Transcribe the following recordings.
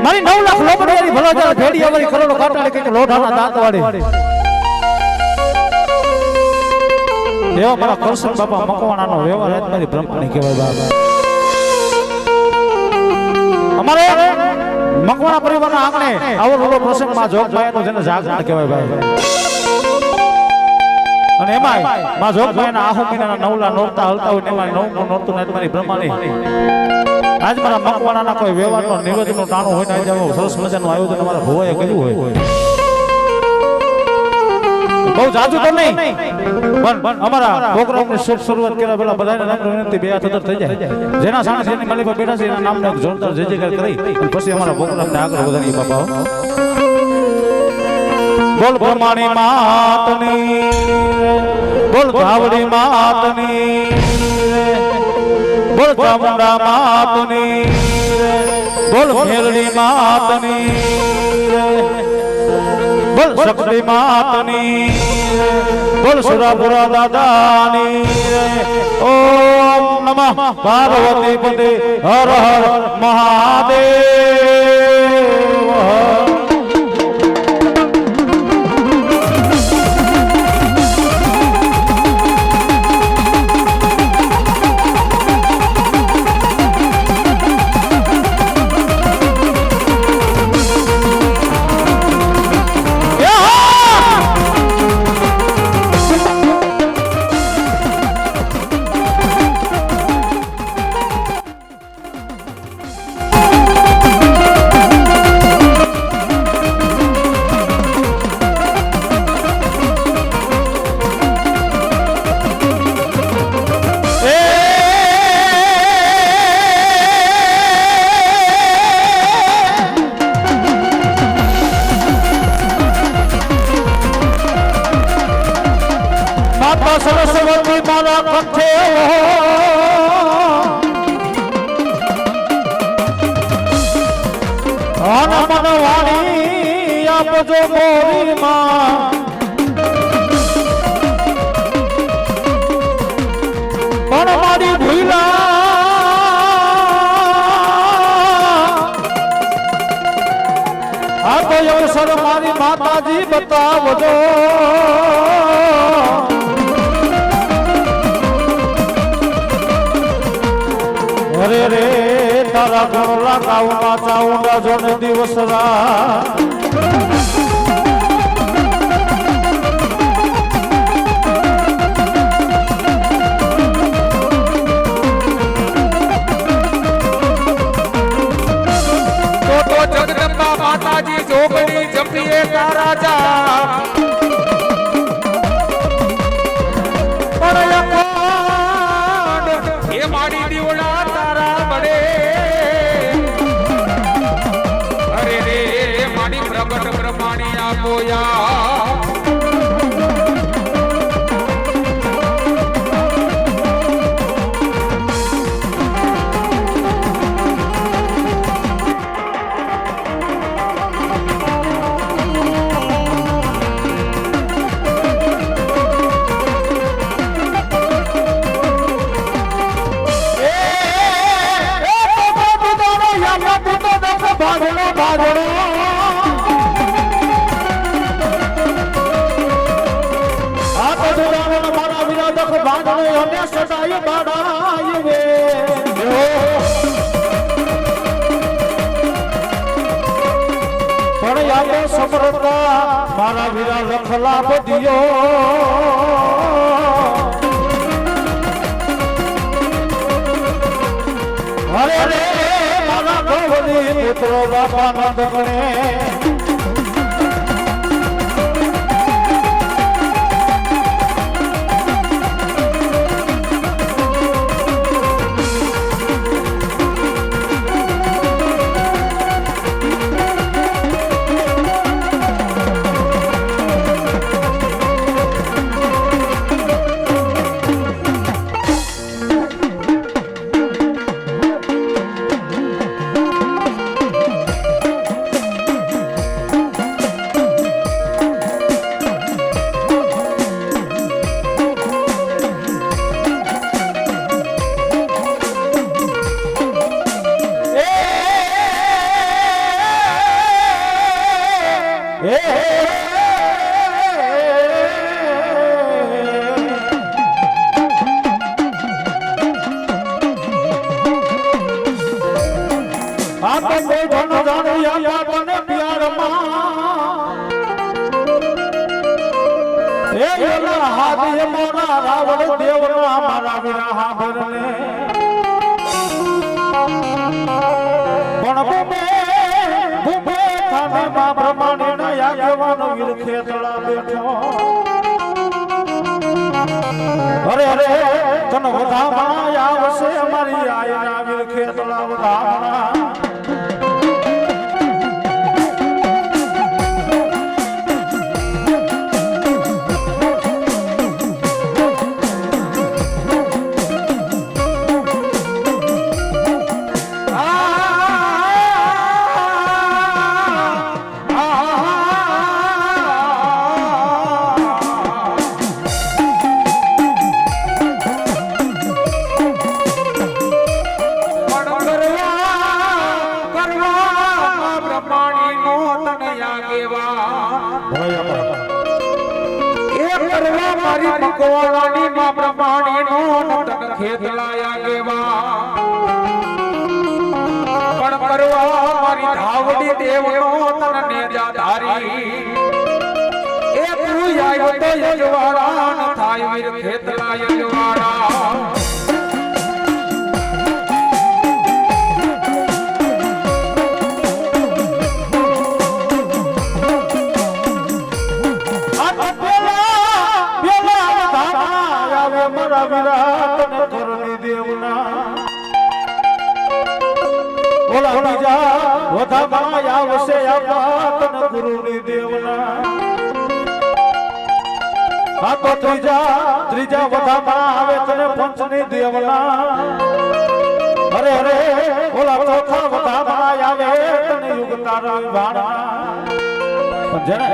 મારી 9 લાખ લોબડિયાની ભલોજાર ભેડી અમારી કરોડો કાટાડે કે લોઢાના દાંત વાળી એવા મારા કરશન બાપા મકવાણાનો વ્યવહાર આજ મારી બ્રહ્મણી કહેવાય બાબા અમારે મકવાણા પરિવારના આંગણે આવો રોડો પ્રસંગમાં જોગભાઈનો જેને જાગરણ કહેવાય ભાઈ અને એમાં માં જોગભાઈના આહુ મહિનાના 9 લાખ નોરતા હલતા હોય એમાં 9 નોરતું ને મારી બ્રહ્મણી આજ મારા મકવાણાના કોઈ વ્યવહારનો નિવેદનનો ટાણો હોય ને જાવ સરસ મજાનું આયોજન અમારા ભોવાએ કર્યું હોય બહુ જાજુ તો નહીં પણ અમારા પ્રોગ્રામની શરૂઆત કર્યા પહેલા બધાને નમ્ર વિનંતી બે હાથ થઈ જાય જેના સામે જેની માલી પર બેઠા છે એના નામને જોરદાર જય જયકાર કરી અને પછી અમારા પ્રોગ્રામને આગળ વધારીએ બાપા બોલ બ્રહ્માણી માતની બોલ ધાવડી માતની બોલ ચામુંડા માતની બોલ મેલડી માતની બોલ શક્તિ માતની બોલ સુરાપુરા દાદાની ઓમ નમઃ પાર્વતી પતે હર હર મહાદેવ સરસ્વતી મારા કંઠે અન મન વાણી આપજો મોરી માં પણ મારી ભૂલા આ તો અવસર મારી માતાજી બતાવજો અરે રે તારા ગુણ લાગાવું ના ચાઉંડા જોને દિવસ રાત તો જગદંબા માતાજી જોગણી જપીએ તારા જા પણ એ માડી દીવડા તારા બડે અરે રે માડી પ્રગટ બ્રહ્માણી આપોયા આપો સમરતા મારા વીરા લખલા બદિયો અરે રે મારા ગોવલી પુત્ર બાપા નંદ ગણે રાવણ દેવના મારા વિરા ભરને પણ ભૂમે થાને મા બ્રહ્માને ના યાગવાનો વીર ખેતળા બેઠો અરે અરે તન વધામણા આવશે અમારી આયના વીર ખેતળા વધામણા મકવાણાની માં પ્રમાણીનો નટક ખેતલાયા ગેવા પણ કરવા મારી ધાવડી દેવનો તનને જાધારી એ તું આવ્યો તો યજવાડા ન થાય વીર ખેતલા યજવાડા આવશે આપતન ગુરુની દેવના આ તો ત્રીજા વધામાં આવે તને પંચની દેવના અરે અરે ઓલા ચોથા વધામાં આવે તને યુગ તારા ભાણા પણ જેને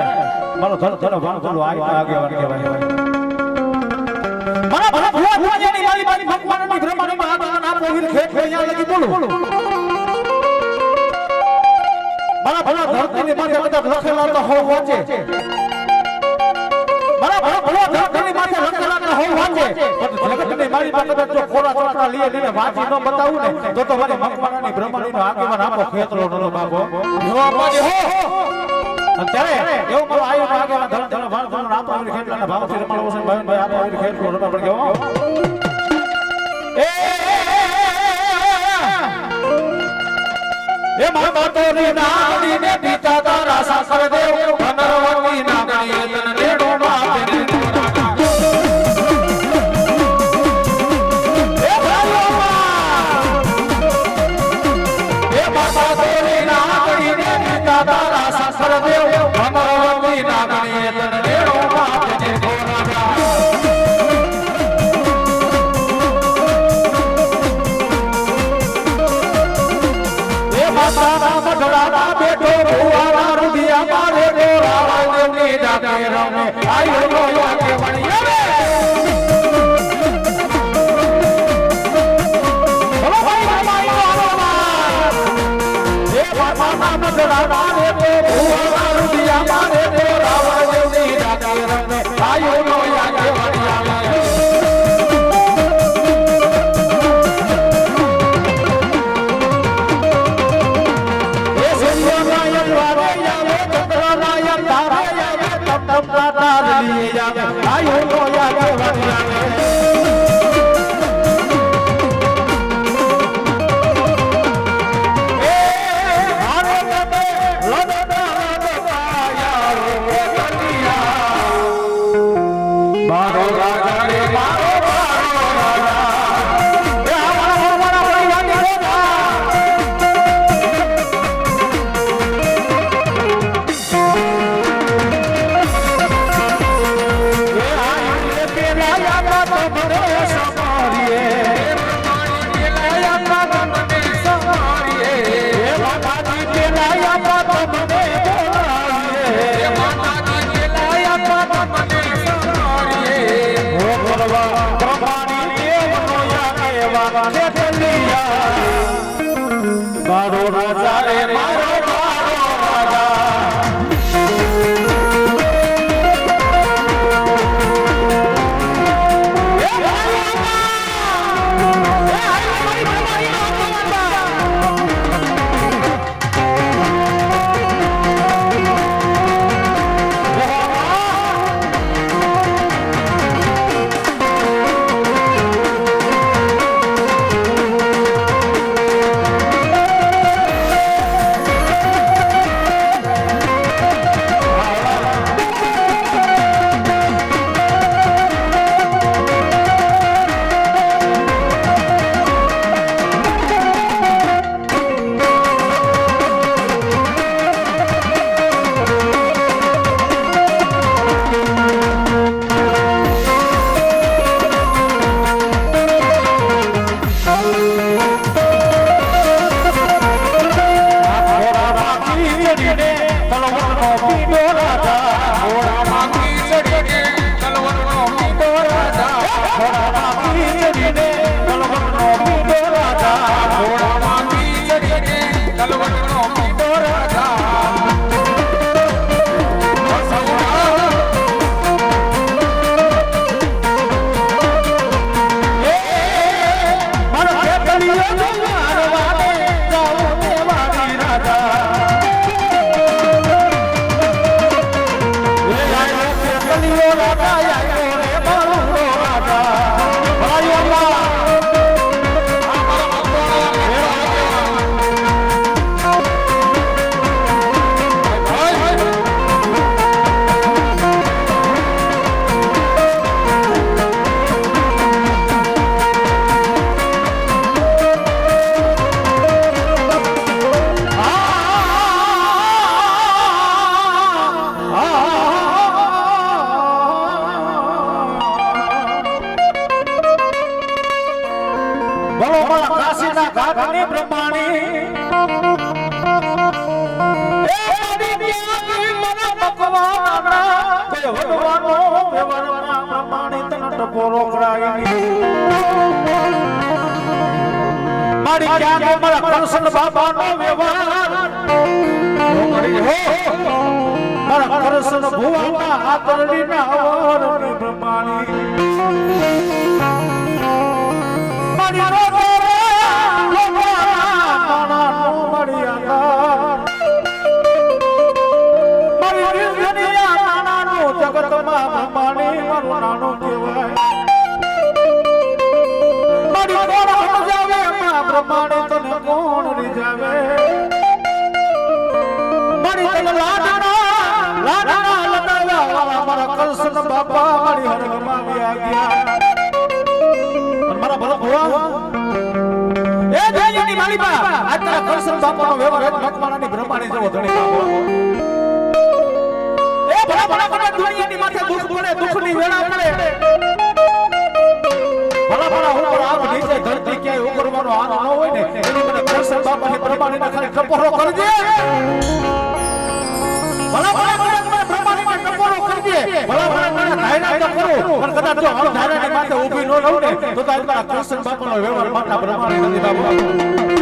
મારો ધન ભાણ બોલો આગેવાન કહેવાય મારા ભલા ભલા ભુવાજીની મારી ભગવાનની બ્રહ્માની મહાદાન આપો વીર ખેત અહીંયા લગી બોલો મારા ભલા ધરતીની માથે બધા લખેલા તો હો વાંચે મારા ભલા ધરતીની માથે લખેલા તો હો વાંચે પણ જગતની મારી પાસે જો ખોરા ચોટલા લઈને વાંચી ન બતાવું ને તો મારી મકવાણાની બ્રહ્માણીનો આગેવાન આપો ખેતરો નલો બાપો જો આપો હો અત્યારે એવું મારો આયુ આગેવાન ધન ભાણ ધન આપો વીર ખેતલાના ભાવથી રમાડો છે ભાઈ આપો વીર ખેતરો રમાડ પણ કેવો એ માતોની નાડીને પિતા તારા સાસર દેવ ભનરવતી નાગણી તન નેડો માપે દોરાના એ ભાઈઓ એ માતોની નાડીને પિતા તારા સાસર દેવ ભનરવતી નાગણી તન નેડો માપે દોરાના માતાના મઢડાના બેઠો ભુવાના રૂધિયા મારે દોરાવા દેવની જાતે રમે આયો નો યાકે વણિયા રે બોલો ભાઈ માઈ વાળા એ માતાના મઢડાના બેઠો ભુવાના રૂધિયા મારે દોરાવા દેવની જાતે રમે આયો નો યાકે વણિયા રે રાય તારે આવે તમ તમ તાર લીએ આવે આયો નો યાદ વાળી આવે મારો રાજા રે મારો ઘાટની બ્રહ્માણી એ મારી ત્યાંથી મને ભગવાના કોઈ ભગવાનો વ્યવહારમાં બ્રહ્માણી તને ટપોરો કરાવી મારી ક્યાં મારા કૃષ્ણ બાબાનો વ્યવહાર મારા કૃષ્ણ ભુવાના આતરડીના અવરની બ્રહ્માણી બાપા મારી હરગમાં ગયા મારા ભલા ભુવા એ જયની માલિકા આ તારા કૃષ્ણ બાપાનો વ્યવહાર એક મકવાણાની બ્રહ્માણી જેવો ધણી બાપો એ ભલા ભલા મને દુનિયાની માથે દુખ પડે દુખની વેળા પડે ભલા ભલા ઉપર આગ નીચે ધરતી ક્યાંય ઉકરવાનો આનો ન હોય ને એની મને કૃષ્ણ બાપાની બ્રહ્માણીના ખાલી ટપોરો કરજે ભલા ભલા મને બ્રહ્માણીમાં ટપોરો કરજે ભલા ભલા મને ધાયના તો કરું પણ કદાચ જો હું ધાયનાની માથે ઊભી ન રહું ને તો તારા કૃષ્ણ બાપાનો વ્યવહાર માતા બ્રહ્માણી નથી બાપુ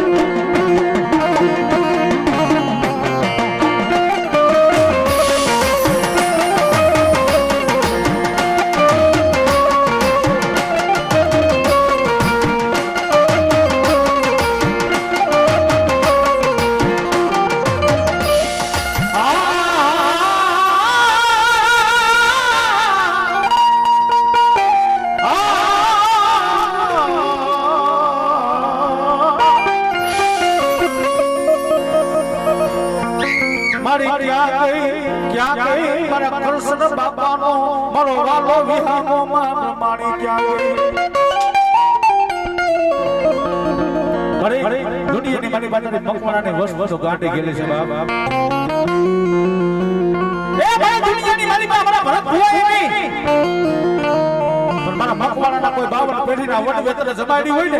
ક્યાં ગઈ મારા કૃષ્ણ બાપાનો મારો વાલો વિહામો માં પ્રમાણી ક્યાં ગઈ અરે દુનિયાની મારી બાજુની મકવાણાની વસ્તુ ગાંડી ગયેલી છે બાપ એ ભાઈ દુનિયાની મારી પાસે મારા ભરત ભુવાઈ નહીં પણ મારા મકવાણાના કોઈ 52 પેઢીના વડ વેતરે જમાડી હોય ને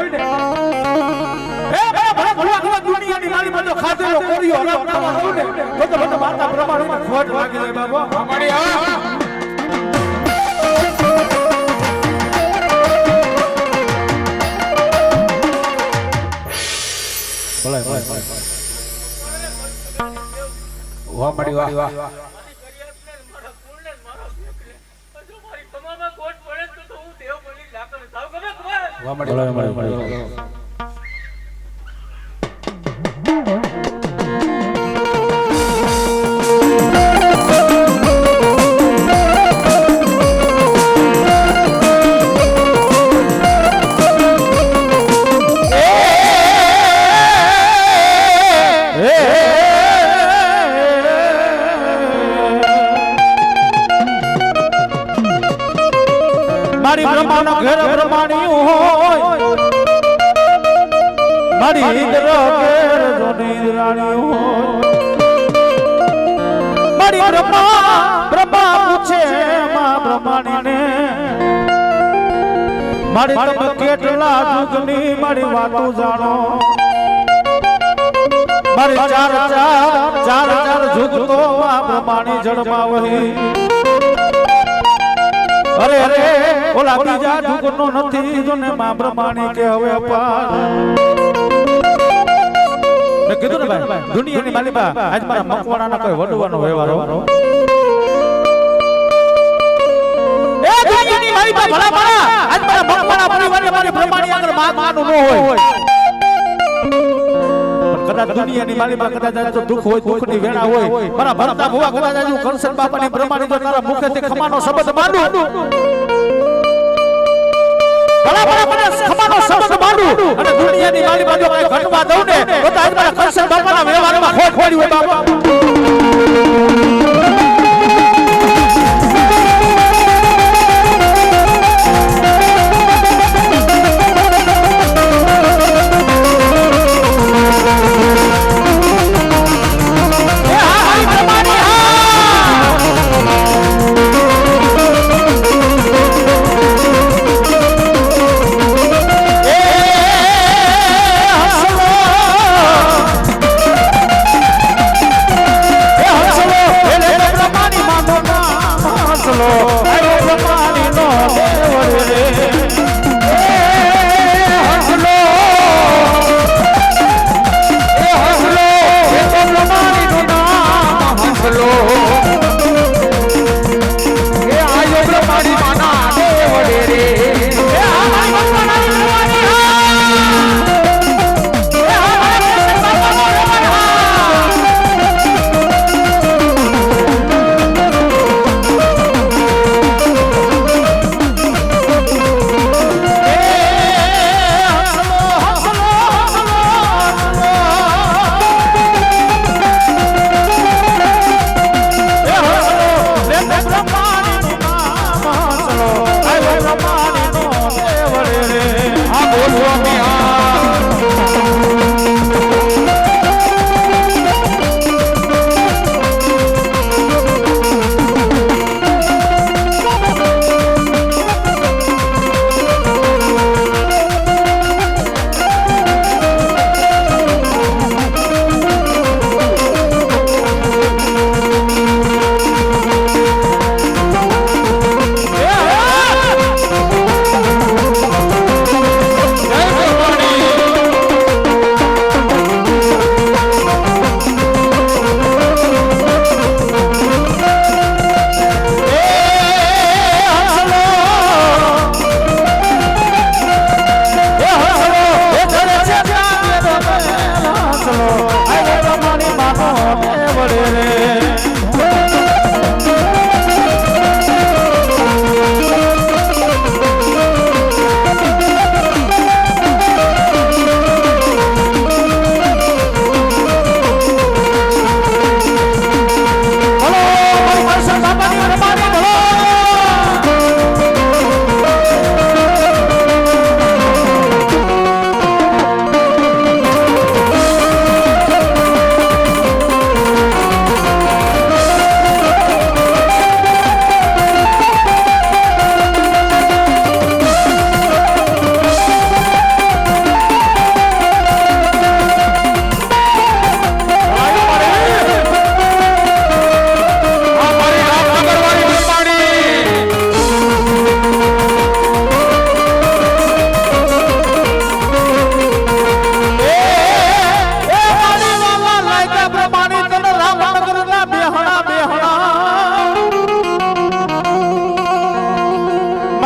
એ ભાઈ ભરત ભુવા દુનિયાની મારી પાસે ખાધેલો કોરિયો હરાવતા હોય ને તો મને માતા પ્રમાણમાં ખોટ લાગી જાય બાબા અમારી આ વાહ મડી વાહ વાહ મારી બ્રહ્માનો ઘેર બ્રહ્માણી હોય મારી ઇન્દ્ર ઘેર જોની ઇન્દ્રાણી હોય મારી બ્રહ્મા પૂછે માં બ્રહ્માણીને મારી તમે કેટલા જુગની મારી વાતો જાણો મારી ચાર જુગ તો માં બ્રહ્માણી જડમાં વહી અરે અરે ઓલા બીજા જુગનો નથી જોને માં બ્રહ્માણી કે હવે અપાર મેં કીધું ને ભાઈ દુનિયાની માલિકા આજ મારા મકવાણાના કોઈ વડવાનો વ્યવહારો એ દુનિયાની માલિકા ભલા ભલા આજ મારા મકવાણા પરિવારને મારી બ્રહ્માણી આગળ માનવાનું ન હોય કદાચ દુનિયાની માલિકા કદાચ જો દુખ હોય દુખની વેણા હોય મારા ભરતા ભુવા કદાચ આજુ કરશન બાપાની બ્રહ્માણી જો તારા મુખેથી ખમાનો શબ્દ માંડું ભલા ભલા મને ખમાનો શબ્દ માંડું અને દુનિયાની માલિકા જો કઈ ઘટવા દઉં ને તો આજ મારા કરશન બાપાના વ્યવહારમાં ખોટ પડી હોય બાબા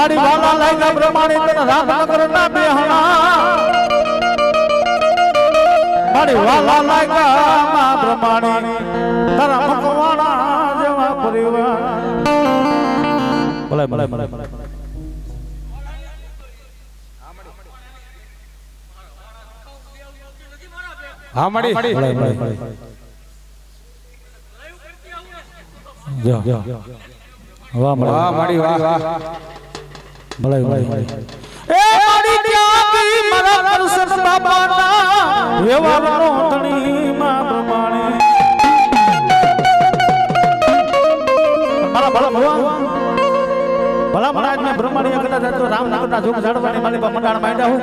મારી વાલા લાગ્યા પ્રમાણે તને રામનગરના બેહણા મારી વાલા લાગ્યા માં પ્રમાણે તારા મકવાણા જેવા પરિવાર ભલે ભલે ભલે હા મળી ભલે ભલે જો વાહ મળી વાહ વાહ ભલે ભલે એ મારી ક્યાંથી મારા દર્શન બાબાના વ્યવહારનો ધણી માં પ્રમાણે મારા ભલા ભગવાન ભલા મહારાજ ને બ્રહ્માણીય કદાચ તો રામનગરના જોગ ઝાડવાની મારી પર મંડાણ માંડ્યા હું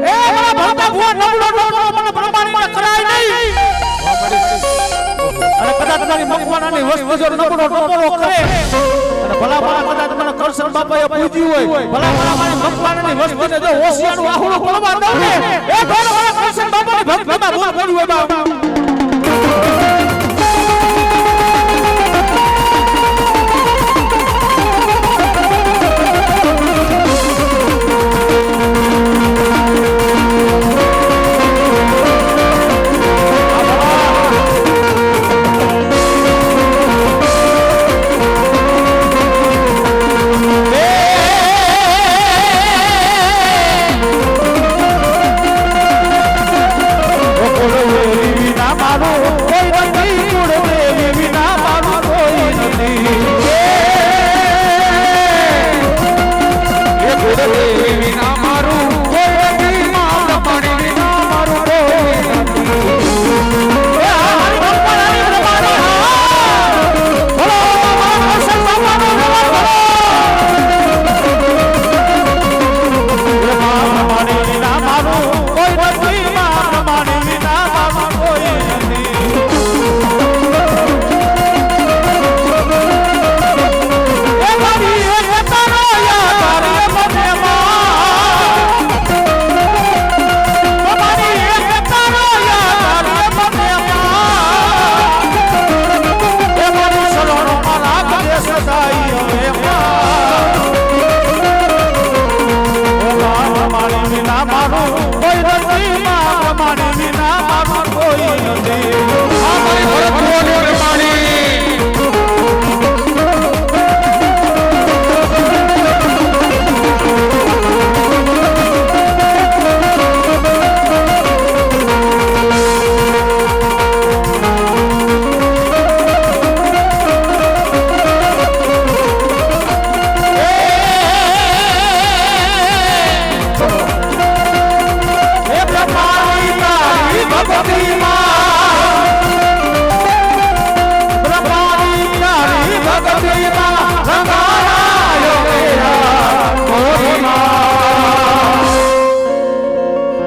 એ મારા ભલા ભગવાન નબળો મને બ્રહ્માણીને કરાય નહીં અને કદાચ તારી મકવાણાની વસ્તુ જો નબળો ટોપરો કરે અને ભલા ભલા કદાચ મને કરશન બાપાએ પૂજ્યું હોય ભલા ભલા મારી મકવાણાની વસ્તુને જો હોશિયારું આહુડો પડવા દઉં ને એ ભલા ભલા કરશન બાપાની ભક્તિમાં ભૂલ કર્યું હોય બાપા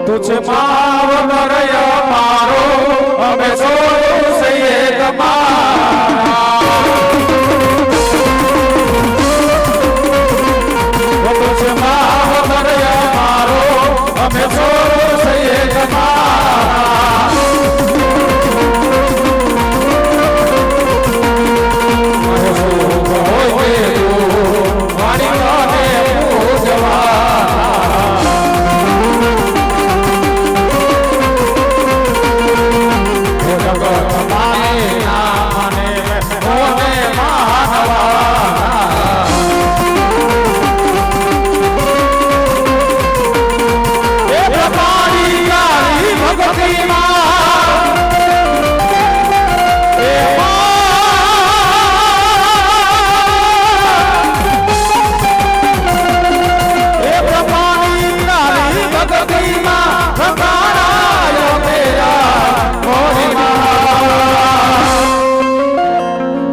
तुझे माव नरया मारो हमें सो सैयद मारा तुझे माव नरया मारो हमें सो सैयद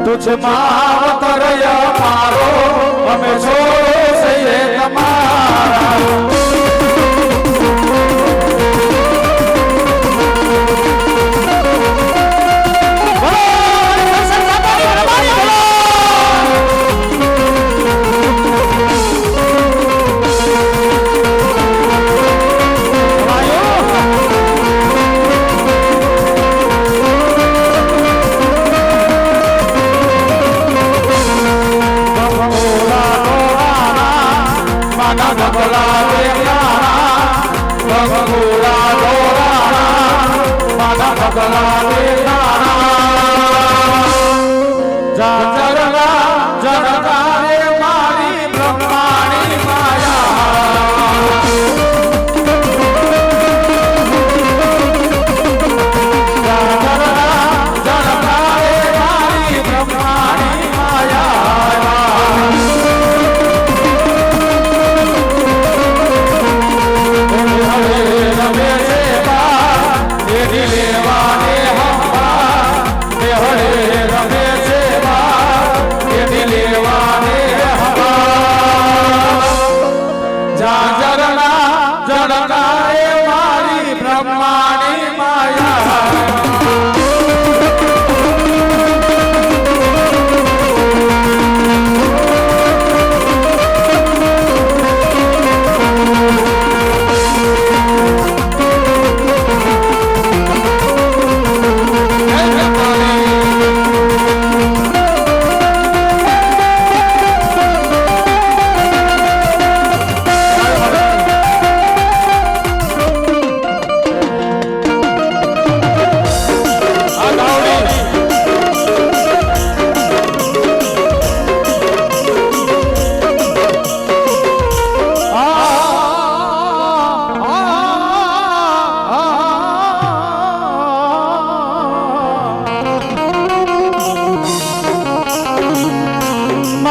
तुझे माव तरया मारो हमें छोड़ो सैयद मारा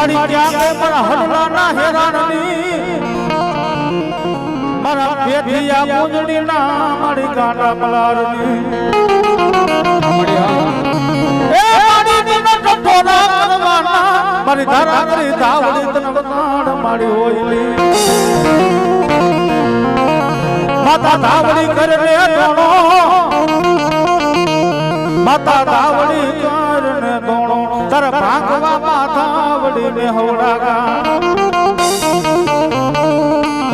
મારી ક્યાં કે મારા હડલાના હેરાનની મારા પેઠિયા પૂંજડીના મારી કાંડા મલારની એ મારી દિન ટઠોરા કરવાના મારી ધારા કરી ધાવડી તન વતાડ મારી હોયલી માતા ધાવડી કરે દોણો માતા ધાવડી કરને દોણો તાર ભાગવા માતા ધાવડી ને હવડાગા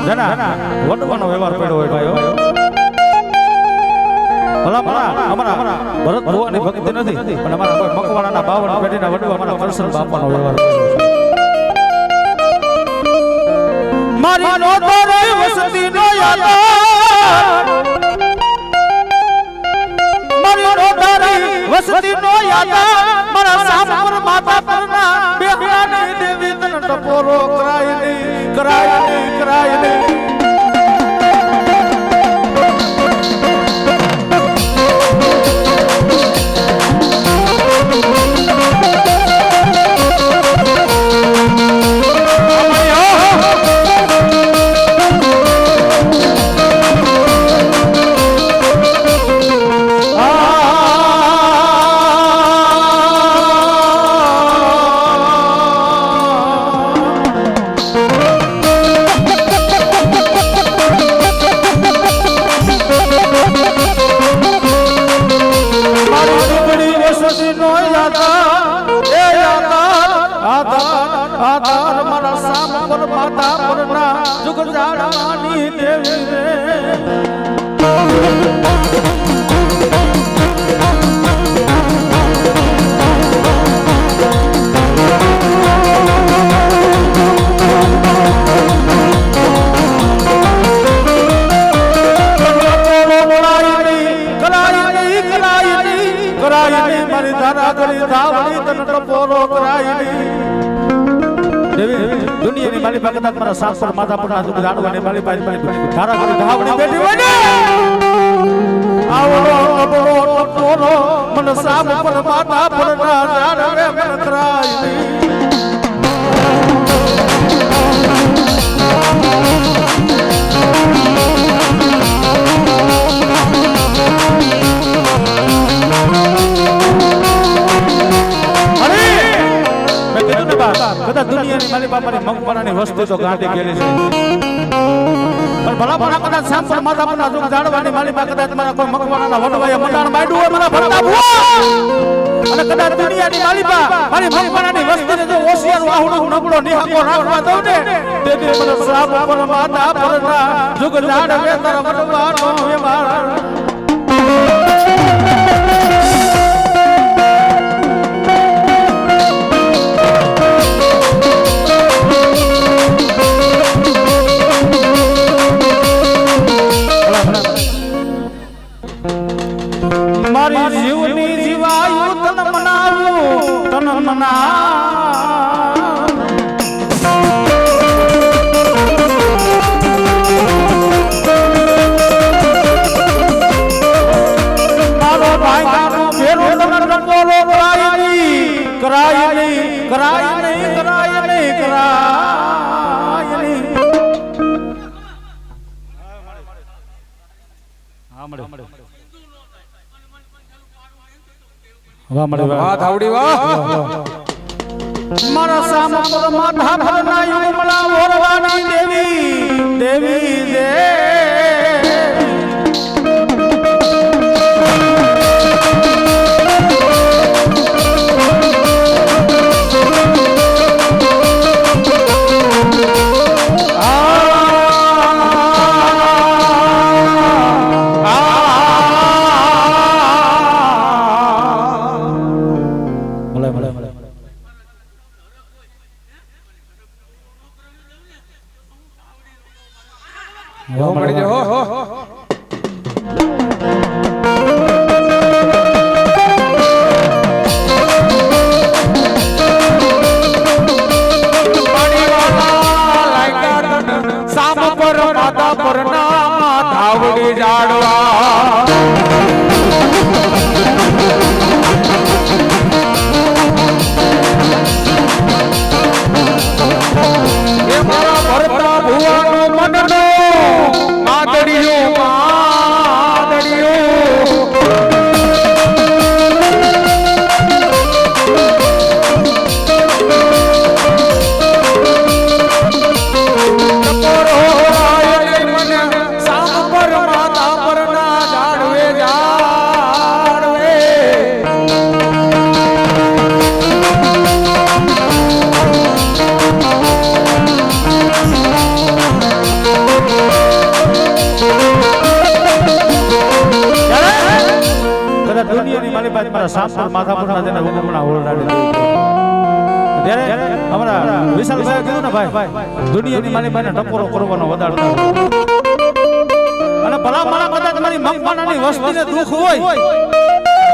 જના વડવાનો વ્યવહાર પડ્યો હોય ભાઈઓ ભલા અમારા ભરત ભુવાની ભક્તિ નથી પણ અમારા કોઈ મકવાણાના 52 પેઢીના વડવા અમારા કરશન બાપાનો વ્યવહાર મારી નો તારી વસતી નો યાદ મારી નો તારી વસતી નો યાદ મારા સામ પર માતા પરના બેહરાની દેવી તન ટપોરો કરાય નહીં આધાર મારા સામ પર માતા પરના જુગ જાણવાની દેવી રે કરાયની મારી ધારા કરી ધાવડી તન ટપોરો કરાયની દુનિયાની માલી પાસે મારા સાપ પર માથા પર હાથ જાડવાની માલી પાસે ધારા કરી ધાવડી બેઠી હોય ને આવડો અબળો ટપોરો મને સાપ પર માથા પર ના જાડવે મને કરાયની કદાચ દુનિયાની માલી બાપાની મગફળાની વસ્તુ તો ગાંઠી ગયેલી છે પણ ભલા ભલા કદાચ સામ પર માથા પર નાજુક જાડવાની માલી બા કદાચ મારા કોઈ મગફળાના વડવાએ મંડાણ માંડ્યું હોય મારા ભરતા ભુવા અને કદાચ દુનિયાની માલી બા મારી મગફળાની વસ્તુને જો હોશિયાર વાહુડો નબળો નિહાકો રાખવા દઉં ને તેથી મને સાપ પર માથા પર નાજુક જાડવે તારા વડવાનો વ્યવહાર મારી જીવની જીવાયુ તન મનાવું મારો ભાઈ કાનો ફેરો તન ટપોરો કરાય નહીં હા મળે વાહ મળે વાહ ધાવડી વાહ મારા સામ પર માથા પર ના યુમલા ઓરવાની દેવી દે મળી જો સામ પર માતા પર ના ધાવડી જાડવા હમણાં ઓરડાને ત્યારે અમારા વિશાલભાઈ કીધું ને ભાઈ દુનિયાની મારી ભાઈને ટપોરો કરવાનો વધારતા અને ભલા મારા કદાચ તમારી મગમાનાની વસ્તીને દુઃખ હોય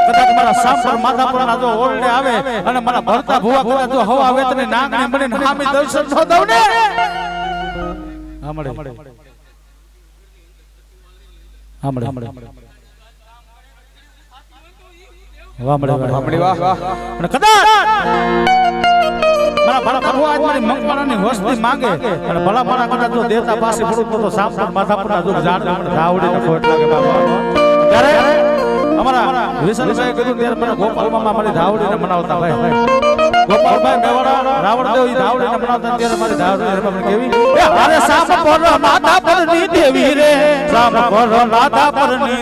કદાચ મારા સાપ પર માથા પર ના જો ઓરડે આવે અને મારા ભરતા ભુવા કદાચ જો હવા આવે તને નાગને મને હામી દર્શન ન દઉં ને આમળે અને કદાચ મારા ભલા ભગવા આજ મારી મગમાનાની વસ્તી માંગે અને ભલા મારા કદાચ જો દેવતા પાસે પડું તો સાપ પર માથા પર ના જો ઝાડ ધાવડીને ફોટ લાગે બાબા ત્યારે અમારા વિશાલભાઈ કીધું ત્યારે મને ગોપાલ મામા મારી ધાવડીને મનાવતા ભાઈ ગોપાલભાઈ મેવાડા રાવણદેવ ઈ ધાવડીને મનાવતા ત્યારે મારી ધાવડી મને કેવી એ હારે સાપ પર માથા પર ની દેવી રે સાપ પર માથા પર ની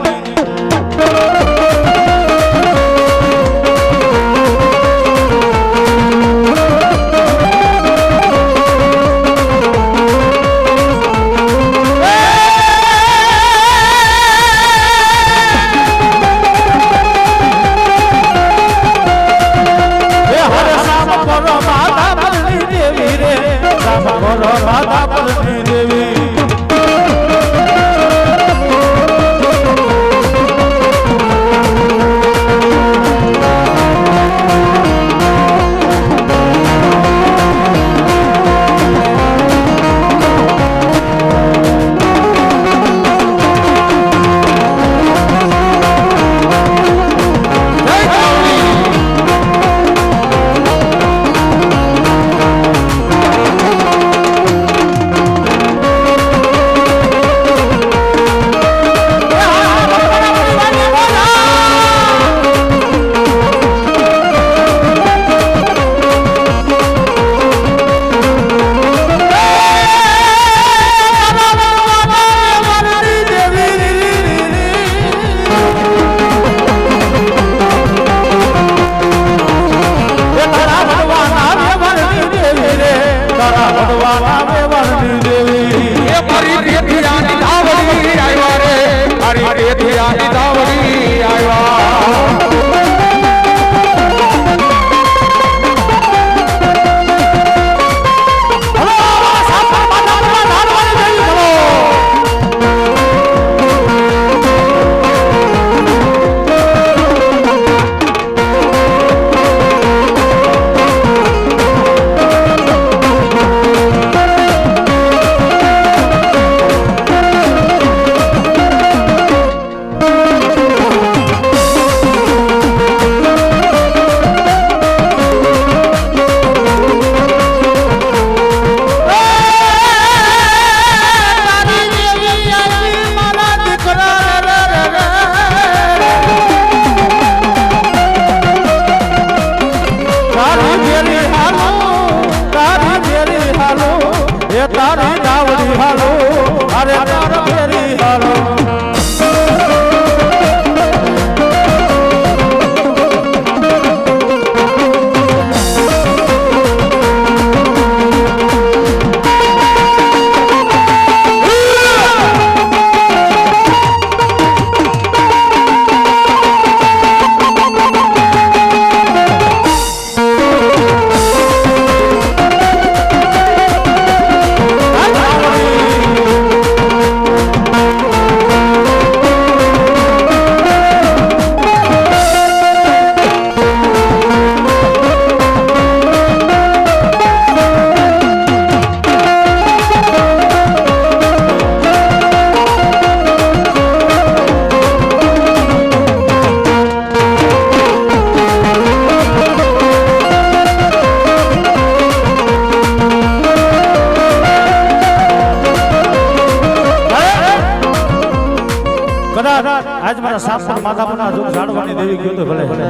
આજ મારા સાસર માથા પર જો ઝાડવાની દેવી ગયો તો ભલે અને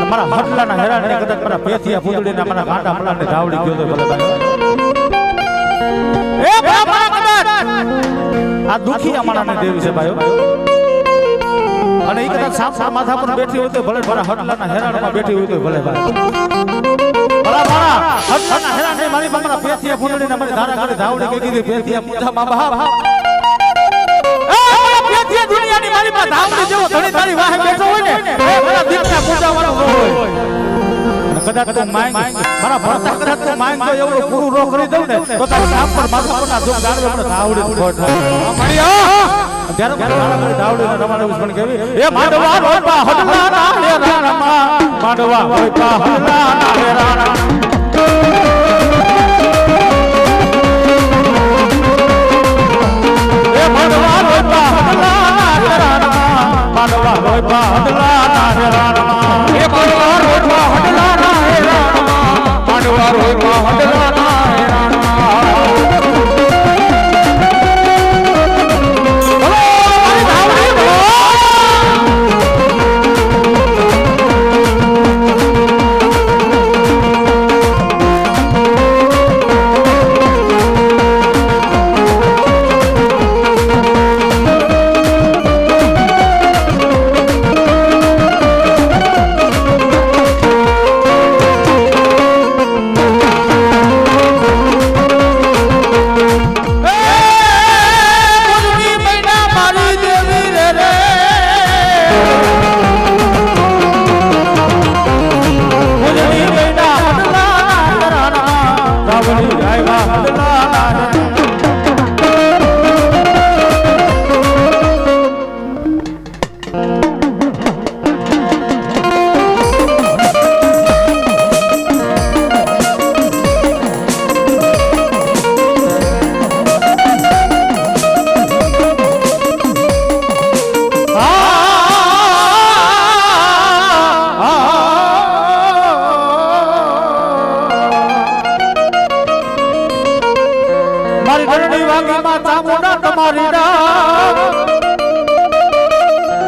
મારા હટલાના હેરાને કદાચ મારા પેથિયા પૂતળીને મારા ગાંડા મલાને ધાવડી ગયો તો ભલે ભાઈ એ બાપા કદાચ આ દુખી અમારાને દેવી છે ભાઈઓ અને ઈ કદાચ સાસર માથા પર બેઠી હોય તો ભલે મારા હટલાના હેરાનમાં બેઠી હોય તો ભલે ભાઈ ભલા મારા હટલાના હેરાને મારી મારા પેથિયા પૂતળીને મારી ધારા કરી ધાવડી કે કીધી પેથિયા પૂજા માં બાપ દુનિયાની મારી માં ધામડી જેવો ધણી તારી વાહે બેઠો હોય ને એ મારા દીકરા પૂજા વાળો હોય કદાચ તું માંગ મારા ભરતા કદાચ તું માંગ તો એવું પૂરું નો કરી દઉં ને તો તારા નામ પર માથા પરના જો ગાડવે મને ધાવડી ખોટ ત્યારે મારા ધાવડી રમાડે પણ કેવી એ માંડવા રોપા હડલા ના હે રાણા માંડવા રોપા હડલા ના હે રાણા એ માંડવા રોપા હડલા ના હે રાણા માંડવા રોપા હડલા ના હે રાણા એ માંડવા રોપા હડલા ના હે રાણા માંડવા રોપા હડલા ના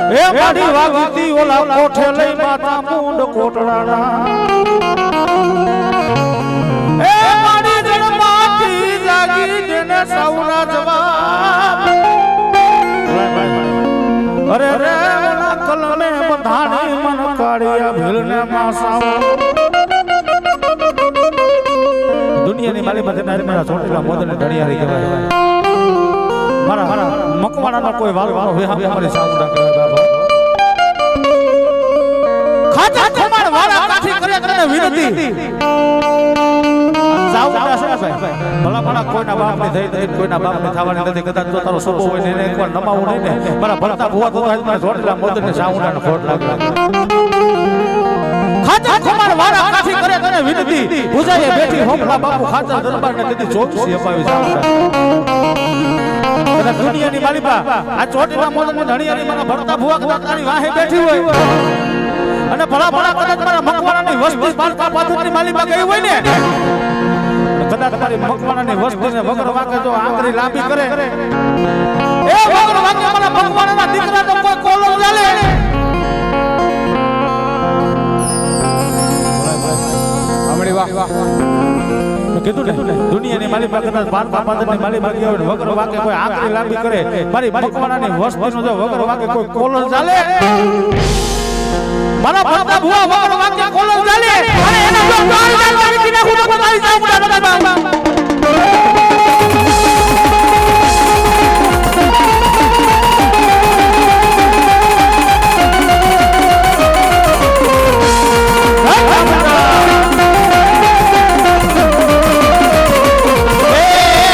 હે મારી વાગતી ઓલા કોઠે લઈ માતા મુંડ કોટડાના એ મારી જન્માથી જાગી જેને સૌના જવાબ અરે રે કલમે બંધાણી મન કાઢ્યા ભીલને માસાઓ દુનિયાની માલી માથે મારા છોટેલા મોદને ઢળિયારી કહેવાય મારા મકવાણાનો કોઈ વાળવાનો વેહામ અમારી સાઉન્ડા કહેવાય બાબા ખાતા ખમાણ વાળા કાઠી કરે તને વિનતી સાઉન્ડા છે ભાઈ ભલા ભલા કોઈના બાપની થઈ કોઈના બાપની થવાની નથી કદાચ તો તારો સોપો હોય ને એને એકવાર નમાવું નહીં ને મારા ભરતા ભુવા તો આજ મારા છોટેલા મોદને સાઉન્ડાનો ખોટ લાગે ખાતા ખમાણ વાળા કાઠી કરે તને વિનતી પૂજાએ બેઠી હોમલા બાપુ ખાતા દરબારને કદી ચોકસી અપાવી સાઉન્ડા દુનિયાની માલિકા આ ચોટીલા મોદની ધણિયાની મારા ભરતા ભુવા કદાચ તારી વાહે બેઠી હોય અને ભલા ભલા કદાચ મારા મકવાણાની વસ્તી પારકા પાથરની માલિકા ગઈ હોય ને કદાચ મારી મકવાણાની વસ્તીને વગર વાકે જો આંગળી લાંબી કરે એ વગર વાકે મારા મકવાણાના દીકરા તો કોઈ કોલમ ચાલે આમડી વાહ વાહ કીધું ને દુનિયાની માલિકા કદાચ પારકા પાથરની માલિકા ગઈ હોય વગર વાકે કોઈ આંગળી લાંબી કરે મારી મકવાણાની વસ્તીનો જો વગર વાકે કોઈ કોલમ ચાલે મારા ભરતા ભુવા વગર વાકે કોલમ ચાલે અને એના જો ગાળ ગાળ કરી નાખું તો તારી સાઉન્ડા નથી બાબા એ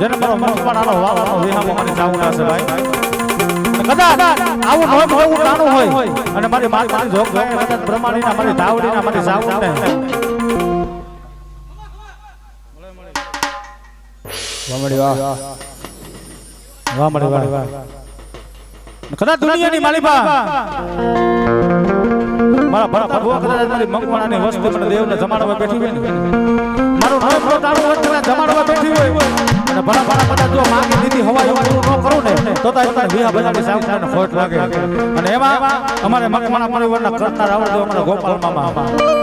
જેને મારો મકવાણાનો વાવાનો વિહામો મને જાવું ના છે ભાઈ કદાચ આવું નોમ એવું નાનું હોય અને મારી માતાની જોગ ભાઈ કદાચ બ્રહ્માણીના મારી ધાવડીના મારી જાવું ને વામડી વાહ વાહ મળી વાહ કદાચ દુનિયાની માલિકા મારા ભરતા ભુવા કદાચ મારી મકવાણાની વસ્તુ મને દેવને જમાડવા બેઠી હોય ને મારું નામ પોતાનું વસ્તુ જમાડવા બેઠી હોય અને ભરા કદાચ જો માંગી દીધી હવા એવું ન કરું ને તો તમને વિહા બધાની સાવધાન ખોટ લાગે અને એમાં અમારે મકવાણા પરિવારના કરતા રાવણ અમારા ગોપાલ મામા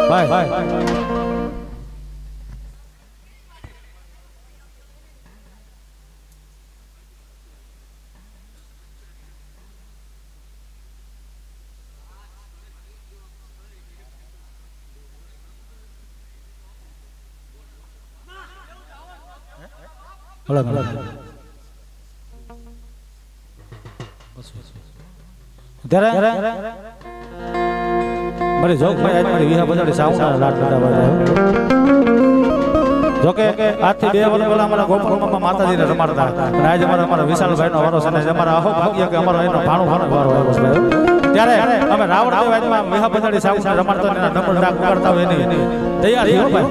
ભાઈ મારી જોક ભાઈ મારી વિહા બધાની સાવધાન લાટ લડાવવા જોકે આજથી 2 વર્ષ પહેલા અમારા ગોપાલ મામા માતાજીને રમાડતા અને આજે અમારા વિશાલભાઈનો વારો છે અને અમારા અહો ભાગ્ય કે અમારો એનો ભાણો વારો આવ્યો છે ત્યારે અમે રાવણ દેવાજમાં વિહા બધાની સાવધાન રમાડતા એના નંબર ડાક ઉગાડતા હોય એની તૈયાર થયો ભાઈ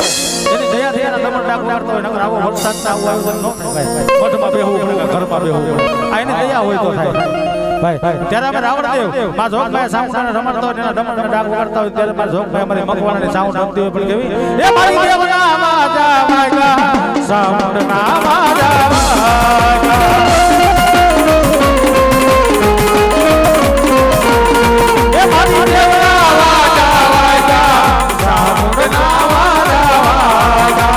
એની તૈયાર થયા નંબર ડાક ઉગાડતા હોય નકર આવો વરસાદ આવો આવ્યો ન થાય મઠમાં બેહવું પડે ઘરમાં બેહવું પડે આ એની તૈયાર હોય તો થાય ભાઈ ત્યારે અમે રાવણદેવ માં જોગભાઈ સાવધાન રમાડતા હોય એના નંબર ડાક ઉગાડતા હોય ત્યારે મારા જોગભાઈ અમારી મકવાણાની સાઉન્ડ રમતી હોય પણ કેવી એ મારી દેવના માજા વાગા સાઉન્ડ ના માજા વાગા એ મારી દેવના વાગા વાગા સાઉન્ડ ના માજા વાગા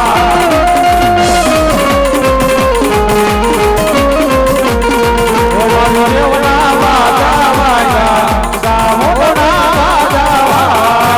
ઓ મારી દેવના વાગા વાગા સાઉન્ડ ના માજા વાગા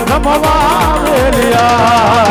રમવા વેલિયા